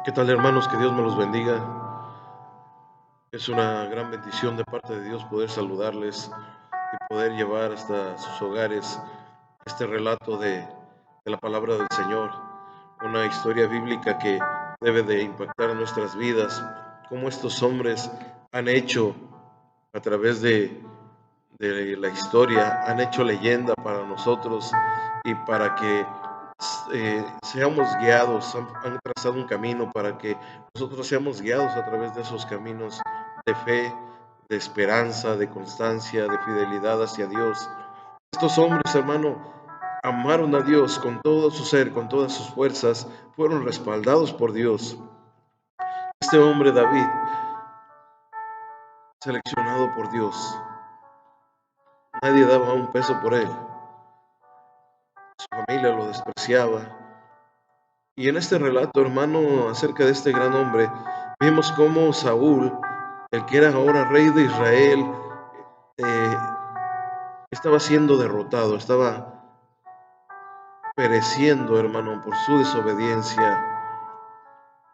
¿Qué tal, hermanos? Que Dios me los bendiga. Es una gran bendición de parte de Dios poder saludarles y poder llevar hasta sus hogares este relato de la palabra del Señor, una historia bíblica que debe de impactar nuestras vidas, como estos hombres han hecho a través de la historia, han hecho leyenda para nosotros y para que seamos guiados, han trazado un camino para que nosotros seamos guiados a través de esos caminos de fe, de esperanza, de constancia, de fidelidad hacia Dios. Estos hombres, hermano, amaron a Dios con todo su ser, con todas sus fuerzas, fueron respaldados por Dios. Este hombre David, seleccionado por Dios, nadie daba un peso por él, su familia lo despreciaba. Y en este relato, hermano, acerca de este gran hombre, vemos cómo Saúl, el que era ahora rey de Israel, eh, estaba siendo derrotado, estaba pereciendo, hermano, por su desobediencia.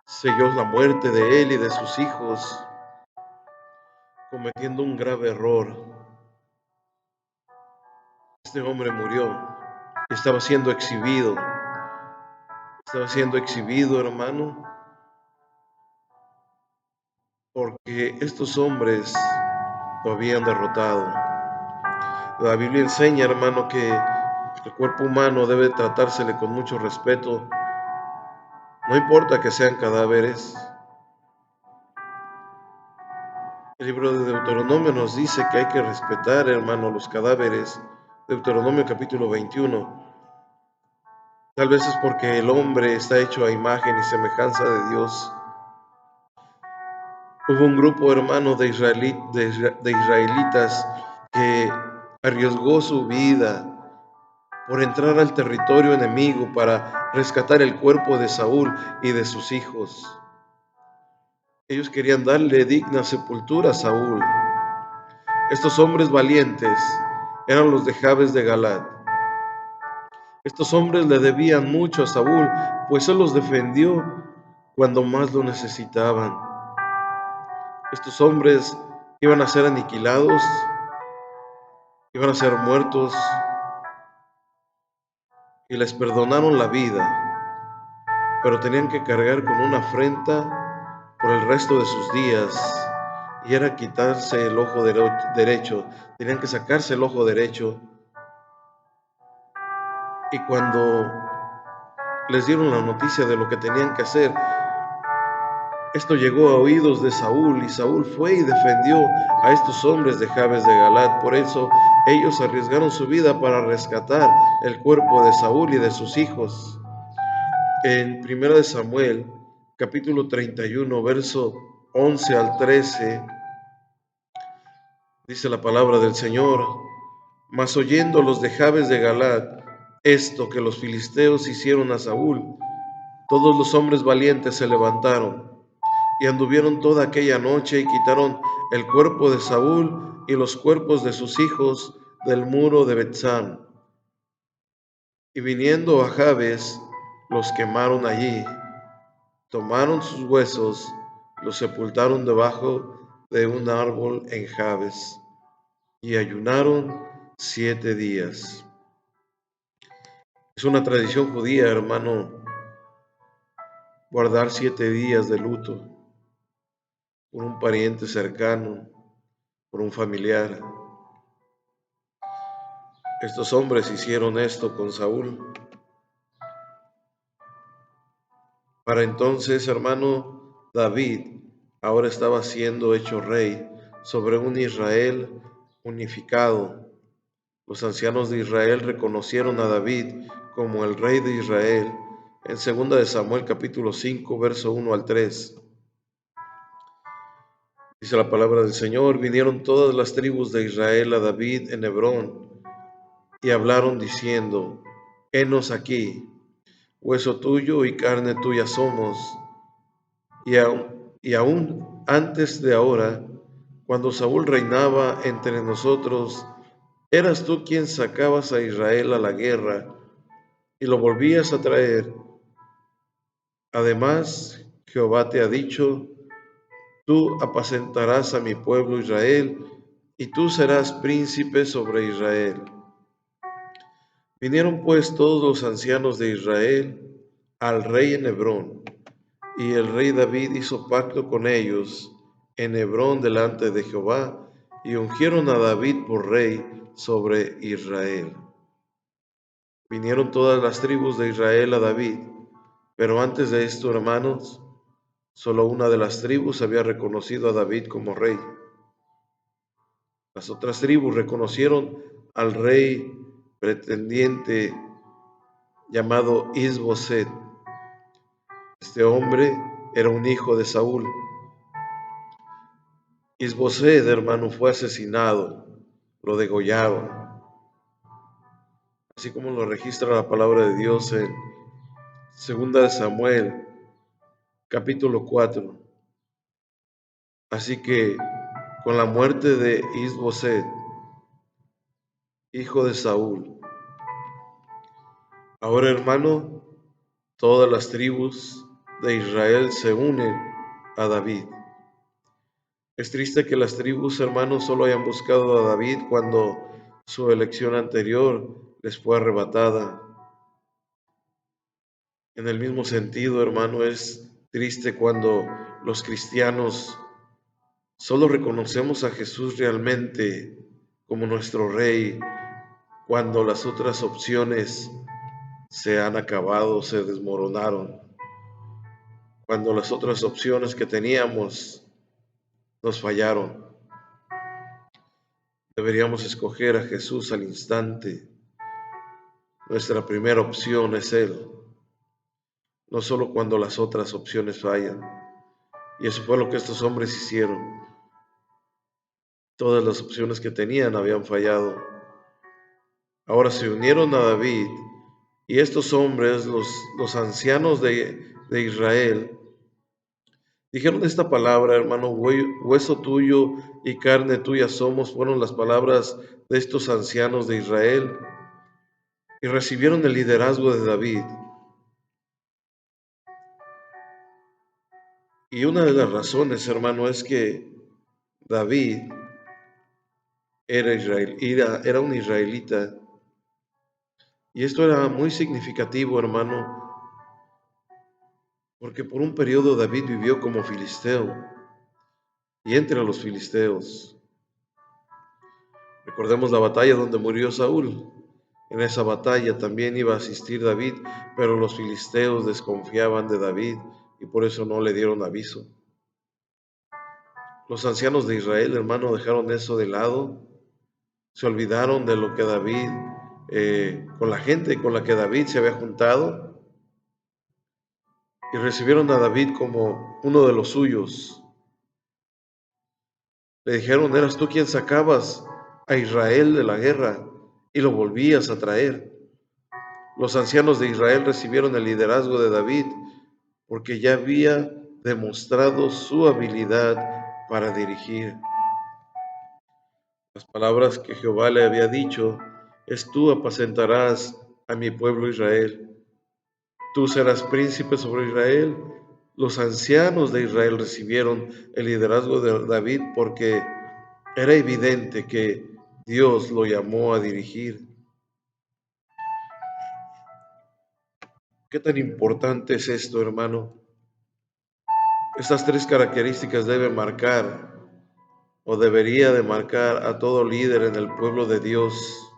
Selló la muerte de él y de sus hijos, cometiendo un grave error. Este hombre murió y estaba siendo exhibido, hermano, porque estos hombres lo habían derrotado. La Biblia enseña, hermano, que el cuerpo humano debe tratársele con mucho respeto, no importa que sean cadáveres. El libro de Deuteronomio nos dice que hay que respetar, hermano, los cadáveres. Deuteronomio capítulo 21. Tal vez es porque el hombre está hecho a imagen y semejanza de Dios. Hubo un grupo, hermano, de israelitas que arriesgó su vida por entrar al territorio enemigo para rescatar el cuerpo de Saúl y de sus hijos. Ellos querían darle digna sepultura a Saúl. Estos hombres valientes eran los de Jabes de Galaad. Estos hombres le debían mucho a Saúl, pues él los defendió cuando más lo necesitaban. Estos hombres iban a ser aniquilados, iban a ser muertos, y les perdonaron la vida, pero tenían que cargar con una afrenta por el resto de sus días, y era quitarse el ojo derecho, tenían que sacarse el ojo derecho. Y cuando les dieron la noticia de lo que tenían que hacer, esto llegó a oídos de Saúl, y Saúl fue y defendió a estos hombres de Jabes de Galaad. Por eso ellos arriesgaron su vida para rescatar el cuerpo de Saúl y de sus hijos. En 1 de Samuel, capítulo 31, verso 11 al 13, dice la palabra del Señor: Mas oyendo los de Jabes de Galaad esto que los filisteos hicieron a Saúl, todos los hombres valientes se levantaron y anduvieron toda aquella noche y quitaron el cuerpo de Saúl y los cuerpos de sus hijos del muro de Betzán. Y viniendo a Jabes, los quemaron allí, tomaron sus huesos, los sepultaron debajo de un árbol en Jabes, y ayunaron 7 días. Es una tradición judía, hermano, guardar 7 días de luto por un pariente cercano, por un familiar. Estos hombres hicieron esto con Saúl. Para entonces, hermano, David ahora estaba siendo hecho rey sobre un Israel unificado. Los ancianos de Israel reconocieron a David como el rey de Israel en 2 de Samuel capítulo 5, verso 1 al 3. Dice la palabra del Señor: vinieron todas las tribus de Israel a David en Hebrón y hablaron diciendo: henos aquí, hueso tuyo y carne tuya somos. Y aún antes de ahora, cuando Saúl reinaba entre nosotros, eras tú quien sacabas a Israel a la guerra y lo volvías a traer. Además, Jehová te ha dicho: tú apacentarás a mi pueblo Israel, y tú serás príncipe sobre Israel. Vinieron pues todos los ancianos de Israel al rey en Hebrón, y el rey David hizo pacto con ellos en Hebrón delante de Jehová, y ungieron a David por rey sobre Israel. Vinieron todas las tribus de Israel a David, pero antes de esto, hermanos, solo una de las tribus había reconocido a David como rey. Las otras tribus reconocieron al rey pretendiente llamado Isboset. Este hombre era un hijo de Saúl. Isboset, hermano, fue asesinado, lo degollaron, así como lo registra la palabra de Dios en 2 de Samuel, capítulo 4. Así que con la muerte de Isboset, hijo de Saúl, ahora, hermano, todas las tribus de Israel se unen a David. Es triste que las tribus, hermanos, solo hayan buscado a David cuando su elección anterior les fue arrebatada. En el mismo sentido, hermano, es triste cuando los cristianos solo reconocemos a Jesús realmente como nuestro Rey, cuando las otras opciones se han acabado, se desmoronaron, cuando las otras opciones que teníamos nos fallaron. Deberíamos escoger a Jesús al instante. Nuestra primera opción es Él, no solo cuando las otras opciones fallan. Y eso fue lo que estos hombres hicieron. Todas las opciones que tenían habían fallado. Ahora se unieron a David, y estos hombres, los ancianos de Israel, dijeron esta palabra: hermano, hueso tuyo y carne tuya somos, fueron las palabras de estos ancianos de Israel, y recibieron el liderazgo de David. Y una de las razones, hermano, es que David era un israelita. Y esto era muy significativo, hermano, porque por un periodo David vivió como filisteo y entre los filisteos. Recordemos la batalla donde murió Saúl. En esa batalla también iba a asistir David, pero los filisteos desconfiaban de David y por eso no le dieron aviso. Los ancianos de Israel, hermano, dejaron eso de lado, se olvidaron de lo que David, con la gente con la que David se había juntado, y recibieron a David como uno de los suyos. Le dijeron: eras tú quien sacabas a Israel de la guerra y lo volvías a traer. Los ancianos de Israel recibieron el liderazgo de David porque ya había demostrado su habilidad para dirigir. Las palabras que Jehová le había dicho es: tú apacentarás a mi pueblo Israel. Tú serás príncipe sobre Israel. Los ancianos de Israel recibieron el liderazgo de David porque era evidente que Dios lo llamó a dirigir. ¿Qué tan importante es esto, hermano? Estas tres características deben marcar o debería de marcar a todo líder en el pueblo de Dios.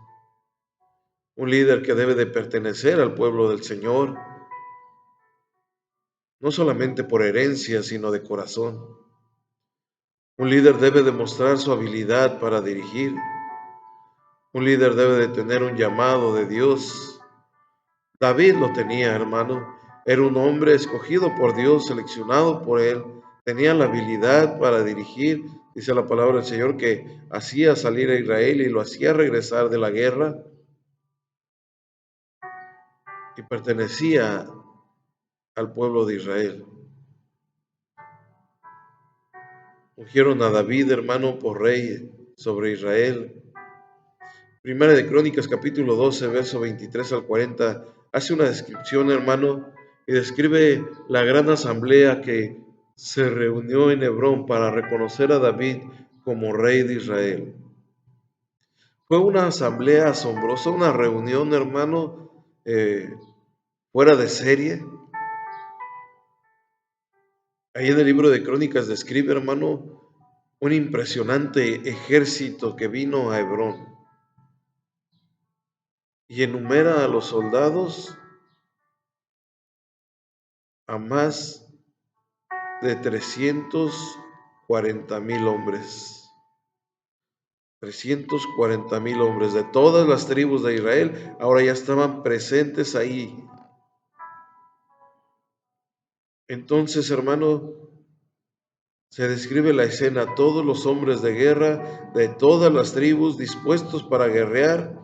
Un líder que debe de pertenecer al pueblo del Señor, no solamente por herencia, sino de corazón. Un líder debe demostrar su habilidad para dirigir. Un líder debe de tener un llamado de Dios. David lo tenía, hermano. Era un hombre escogido por Dios, seleccionado por Él. Tenía la habilidad para dirigir. Dice la palabra del Señor que hacía salir a Israel y lo hacía regresar de la guerra. Y pertenecía al pueblo de Israel. Ungieron a David, hermano, por rey sobre Israel. Primera de Crónicas, capítulo 12, verso 23 al 40, hace una descripción, hermano, y describe la gran asamblea que se reunió en Hebrón para reconocer a David como rey de Israel. Fue una asamblea asombrosa, una reunión, hermano, fuera de serie. Ahí en el libro de Crónicas describe, hermano, un impresionante ejército que vino a Hebrón y enumera a los soldados a más de 340,000 hombres. 340,000 hombres de todas las tribus de Israel, ahora ya estaban presentes ahí. Entonces, hermano, se describe la escena, todos los hombres de guerra de todas las tribus dispuestos para guerrear,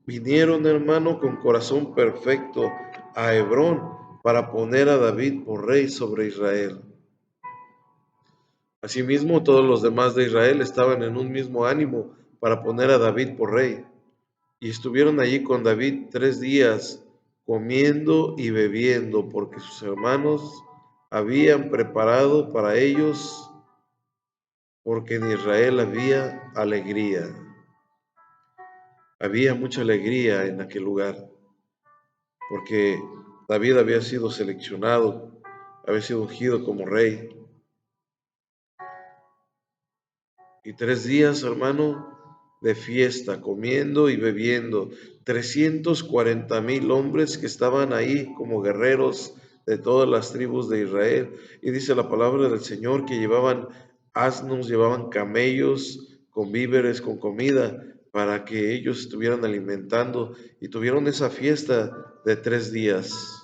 vinieron, hermano, con corazón perfecto a Hebrón para poner a David por rey sobre Israel. Asimismo, todos los demás de Israel estaban en un mismo ánimo para poner a David por rey. Y estuvieron allí con David 3 días, comiendo y bebiendo, porque sus hermanos habían preparado para ellos, porque en Israel había alegría. Había mucha alegría en aquel lugar, porque David había sido seleccionado, había sido ungido como rey. Y 3 días, hermano, de fiesta, comiendo y bebiendo. 340,000 hombres que estaban ahí como guerreros de todas las tribus de Israel. Y dice la palabra del Señor que llevaban asnos, llevaban camellos con víveres, con comida, para que ellos estuvieran alimentando. Y tuvieron esa fiesta de 3 días.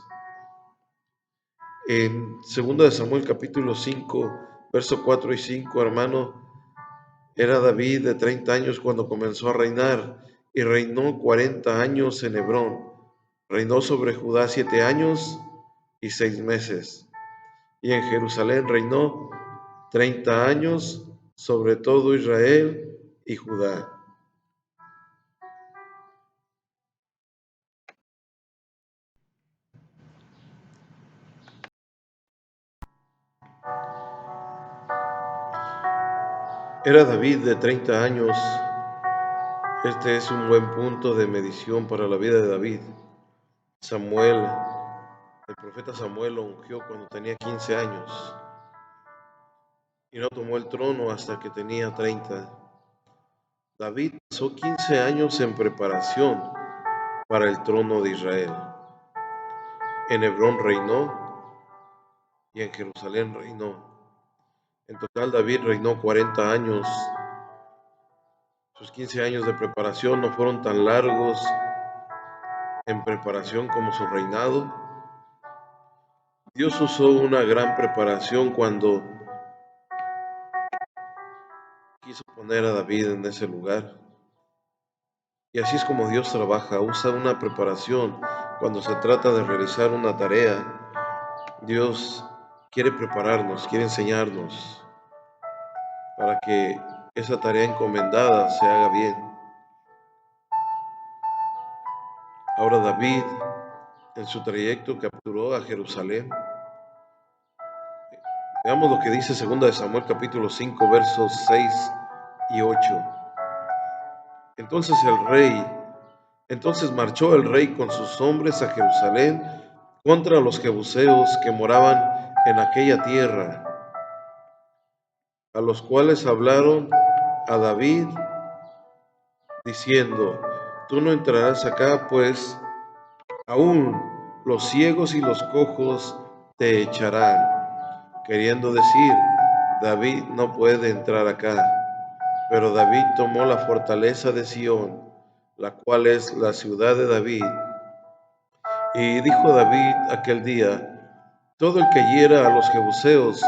En 2 de Samuel capítulo 5, verso 4 y 5, hermano, era David de 30 años cuando comenzó a reinar y reinó 40 años en Hebrón. Reinó sobre Judá 7 años y 6 meses. Y en Jerusalén reinó 30 años sobre todo Israel y Judá. Era David de 30 años. Este es un buen punto de medición para la vida de David. El profeta Samuel lo ungió cuando tenía 15 años y no tomó el trono hasta que tenía 30. David pasó 15 años en preparación para el trono de Israel. En Hebrón reinó y en Jerusalén reinó. En total David reinó 40 años. Sus 15 años de preparación no fueron tan largos en preparación como su reinado. Dios usó una gran preparación cuando quiso poner a David en ese lugar. Y así es como Dios trabaja, usa una preparación cuando se trata de realizar una tarea. Dios quiere prepararnos, quiere enseñarnos para que esa tarea encomendada se haga bien. Ahora David, en su trayecto, capturó a Jerusalén. Veamos lo que dice 2 de Samuel capítulo 5, versos 6 y 8. Entonces marchó el rey con sus hombres a Jerusalén contra los jebuseos que moraban en aquella tierra, a los cuales hablaron a David diciendo: tú no entrarás acá, pues aún los ciegos y los cojos te echarán. Queriendo decir, David no puede entrar acá. Pero David tomó la fortaleza de Sión, la cual es la ciudad de David. Y dijo David aquel día: todo el que hiera a los jebuseos,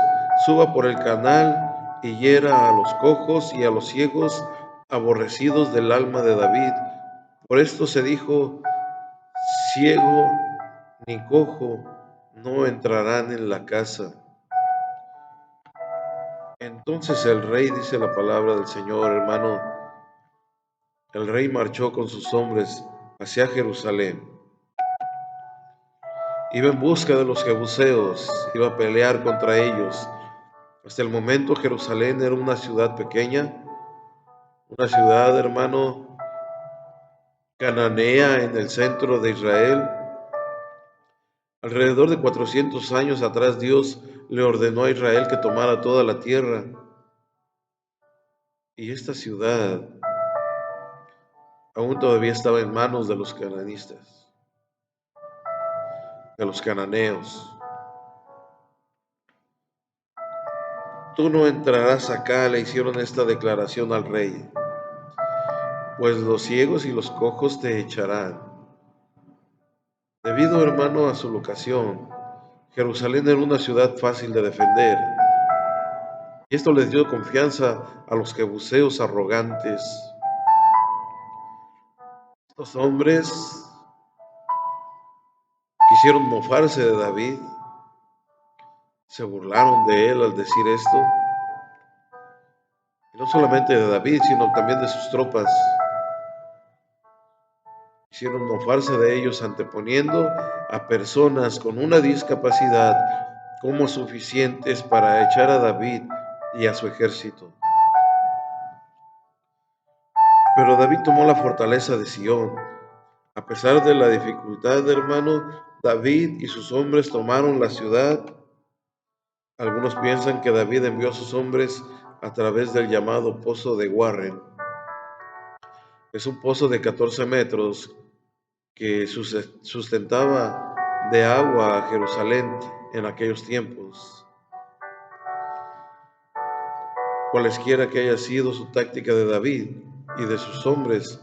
suba por el canal y hiera a los cojos y a los ciegos, aborrecidos del alma de David. Por esto se dijo: ciego ni cojo no entrarán en la casa. Entonces el rey, dice la palabra del Señor, hermano, el rey marchó con sus hombres hacia Jerusalén Iba en busca de los jebuseos, iba a pelear contra ellos. Hasta el momento Jerusalén era una ciudad pequeña, una ciudad, hermano, cananea en el centro de Israel. Alrededor de 400 años atrás Dios le ordenó a Israel que tomara toda la tierra. Y esta ciudad aún todavía estaba en manos de los cananistas, de los cananeos. Tú no entrarás acá, le hicieron esta declaración al rey, pues los ciegos y los cojos te echarán. Debido, hermano, a su locación, Jerusalén era una ciudad fácil de defender. Y esto les dio confianza a los jebuseos arrogantes. Estos hombres quisieron mofarse de David, se burlaron de él al decir esto. Y no solamente de David, sino también de sus tropas. Quisieron mofarse de ellos anteponiendo a personas con una discapacidad como suficientes para echar a David y a su ejército. Pero David tomó la fortaleza de Sión. A pesar de la dificultad, hermano, David y sus hombres tomaron la ciudad. Algunos piensan que David envió a sus hombres a través del llamado Pozo de Warren. Es un pozo de 14 metros que sustentaba de agua a Jerusalén en aquellos tiempos. Cualesquiera que haya sido su táctica de David y de sus hombres,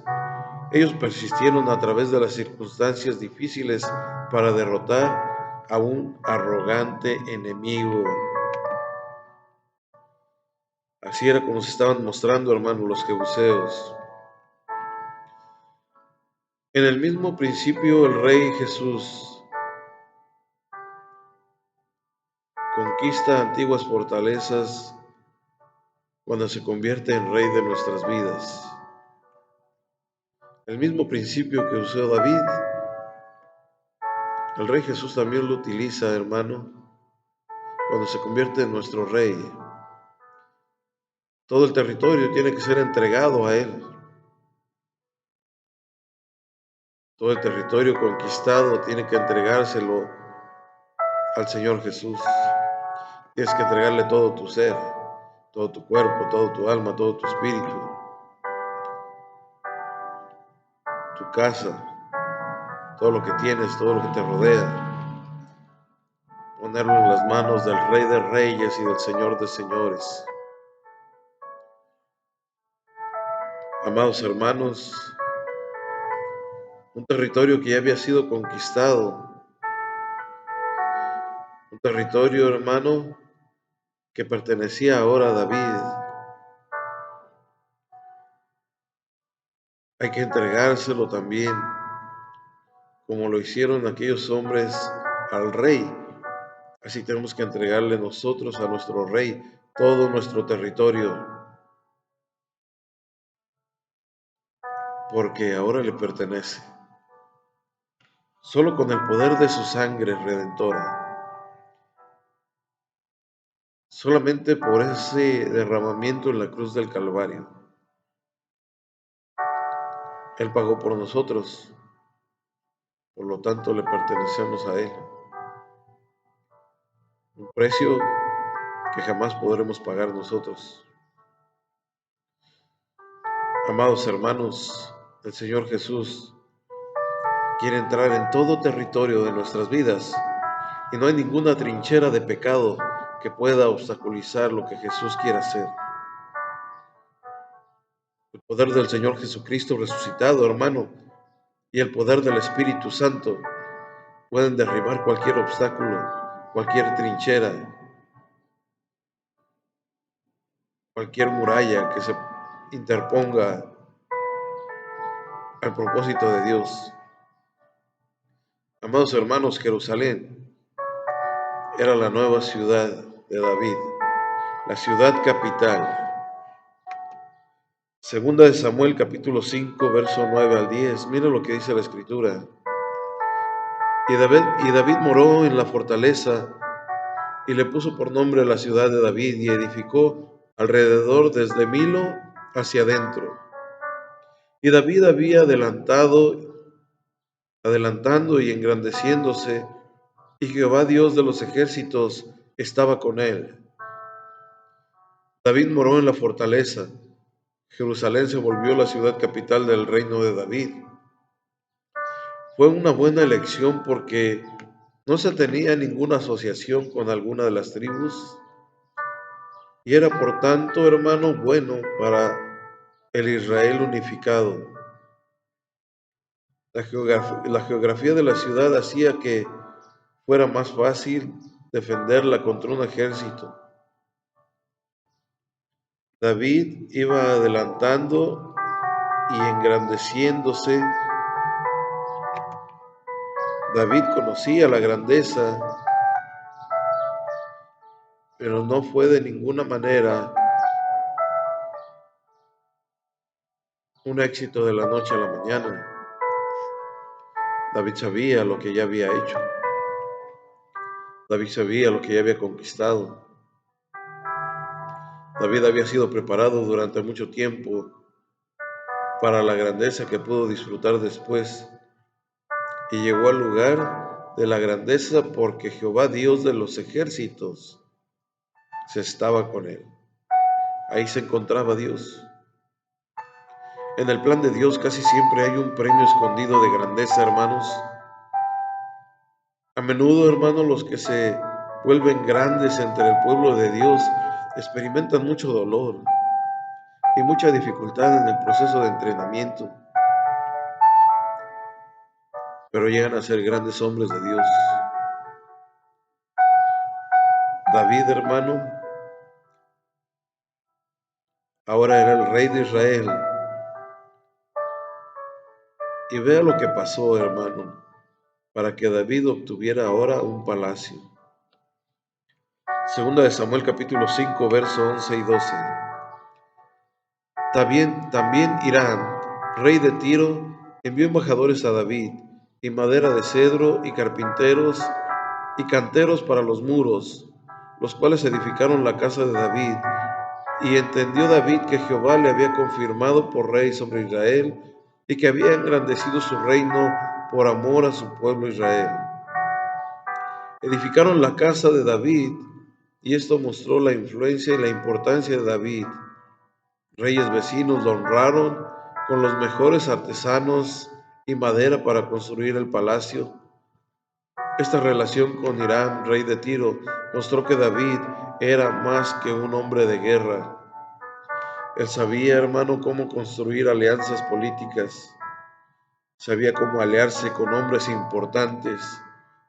ellos persistieron a través de las circunstancias difíciles para derrotar a un arrogante enemigo. Así era como se estaban mostrando, hermanos, los jebuseos. En el mismo principio, el Rey Jesús conquista antiguas fortalezas cuando se convierte en Rey de nuestras vidas. El mismo principio que usó David, el Rey Jesús también lo utiliza, hermano, cuando se convierte en nuestro Rey. Todo el territorio tiene que ser entregado a Él. Todo el territorio conquistado tiene que entregárselo al Señor Jesús. Tienes que entregarle todo tu ser, todo tu cuerpo, todo tu alma, todo tu espíritu, tu casa, todo lo que tienes, todo lo que te rodea. Ponerlo en las manos del Rey de Reyes y del Señor de Señores. Amados hermanos, un territorio que ya había sido conquistado, un territorio, hermano, que pertenecía ahora a David. Hay que entregárselo también, como lo hicieron aquellos hombres al rey. Así tenemos que entregarle nosotros a nuestro rey todo nuestro territorio, porque ahora le pertenece. Solo con el poder de su sangre redentora, solamente por ese derramamiento en la cruz del Calvario, Él pagó por nosotros, por lo tanto le pertenecemos a Él. Un precio que jamás podremos pagar nosotros. Amados hermanos, el Señor Jesús quiere entrar en todo territorio de nuestras vidas y no hay ninguna trinchera de pecado que pueda obstaculizar lo que Jesús quiere hacer. El poder del Señor Jesucristo resucitado, hermano, y el poder del Espíritu Santo pueden derribar cualquier obstáculo, cualquier trinchera, cualquier muralla que se interponga al propósito de Dios. Amados hermanos, Jerusalén era la nueva ciudad de David, la ciudad capital. Segunda de Samuel, capítulo 5, verso 9 al 10. Mira lo que dice la Escritura. Y David moró en la fortaleza y le puso por nombre a la ciudad de David y edificó alrededor desde Milo hacia adentro. Y David había adelantando y engrandeciéndose, y Jehová Dios de los ejércitos estaba con él. David moró en la fortaleza. Jerusalén se volvió la ciudad capital del reino de David. Fue una buena elección porque no se tenía ninguna asociación con alguna de las tribus y era por tanto, hermano, bueno para el Israel unificado. La geografía de la ciudad hacía que fuera más fácil defenderla contra un ejército. David iba adelantando y engrandeciéndose. David conocía la grandeza, pero no fue de ninguna manera un éxito de la noche a la mañana. David sabía lo que ya había hecho. David sabía lo que ya había conquistado. David había sido preparado durante mucho tiempo para la grandeza que pudo disfrutar después, y llegó al lugar de la grandeza porque Jehová Dios de los ejércitos se estaba con él. Ahí se encontraba Dios. En el plan de Dios casi siempre hay un premio escondido de grandeza, hermanos. A menudo, hermanos, los que se vuelven grandes entre el pueblo de Dios experimentan mucho dolor y mucha dificultad en el proceso de entrenamiento, pero llegan a ser grandes hombres de Dios. David, hermano, ahora era el rey de Israel. Y vea lo que pasó, hermano, para que David obtuviera ahora un palacio. Segunda de Samuel capítulo 5, verso 11 y 12. También Hirán, rey de Tiro, envió embajadores a David, y madera de cedro, y carpinteros, y canteros para los muros, los cuales edificaron la casa de David. Y entendió David que Jehová le había confirmado por rey sobre Israel, y que había engrandecido su reino por amor a su pueblo Israel. Edificaron la casa de David, y esto mostró la influencia y la importancia de David. Reyes vecinos lo honraron con los mejores artesanos y madera para construir el palacio. Esta relación con Hirán, rey de Tiro, mostró que David era más que un hombre de guerra. Él sabía, hermano, cómo construir alianzas políticas. Sabía cómo aliarse con hombres importantes.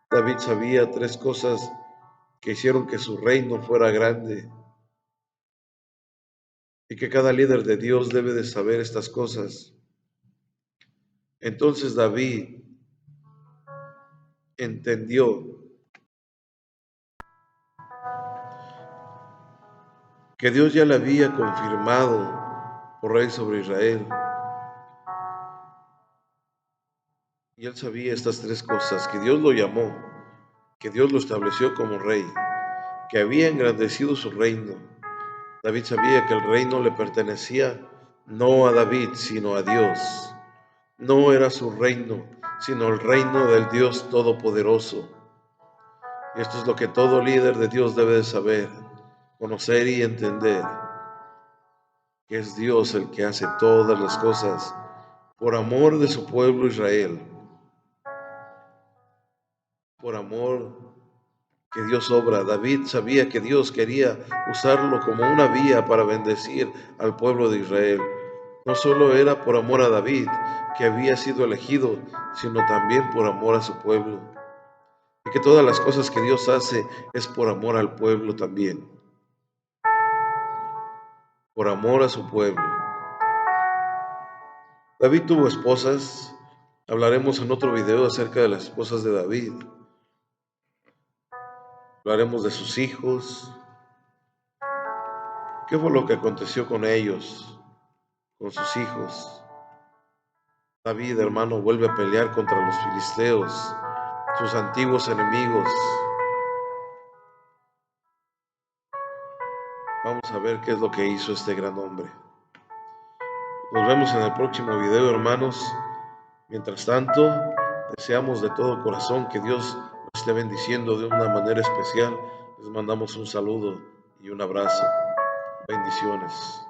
David sabía tres cosas que hicieron que su reino fuera grande, y que cada líder de Dios debe de saber estas cosas. Entonces David entendió que Dios ya le había confirmado por rey sobre Israel. Y él sabía estas tres cosas: que Dios lo llamó, que Dios lo estableció como rey, que había engrandecido su reino. David sabía que el reino le pertenecía no a David, sino a Dios. No era su reino, sino el reino del Dios Todopoderoso. Y esto es lo que todo líder de Dios debe de saber, conocer y entender, que es Dios el que hace todas las cosas por amor de su pueblo Israel, por amor que Dios obra. David sabía que Dios quería usarlo como una vía para bendecir al pueblo de Israel. No solo era por amor a David, que había sido elegido, sino también por amor a su pueblo. Y que todas las cosas que Dios hace es por amor al pueblo también. Por amor a su pueblo. David tuvo esposas. Hablaremos en otro video acerca de las esposas de David. Hablaremos de sus hijos. ¿Qué fue lo que aconteció con ellos, con sus hijos? David, hermano, vuelve a pelear contra los filisteos sus antiguos enemigos. Vamos a ver qué es lo que hizo este gran hombre. Nos vemos en el próximo video, hermanos. Mientras tanto, deseamos de todo corazón que Dios nos esté bendiciendo de una manera especial. Les mandamos un saludo y un abrazo. Bendiciones.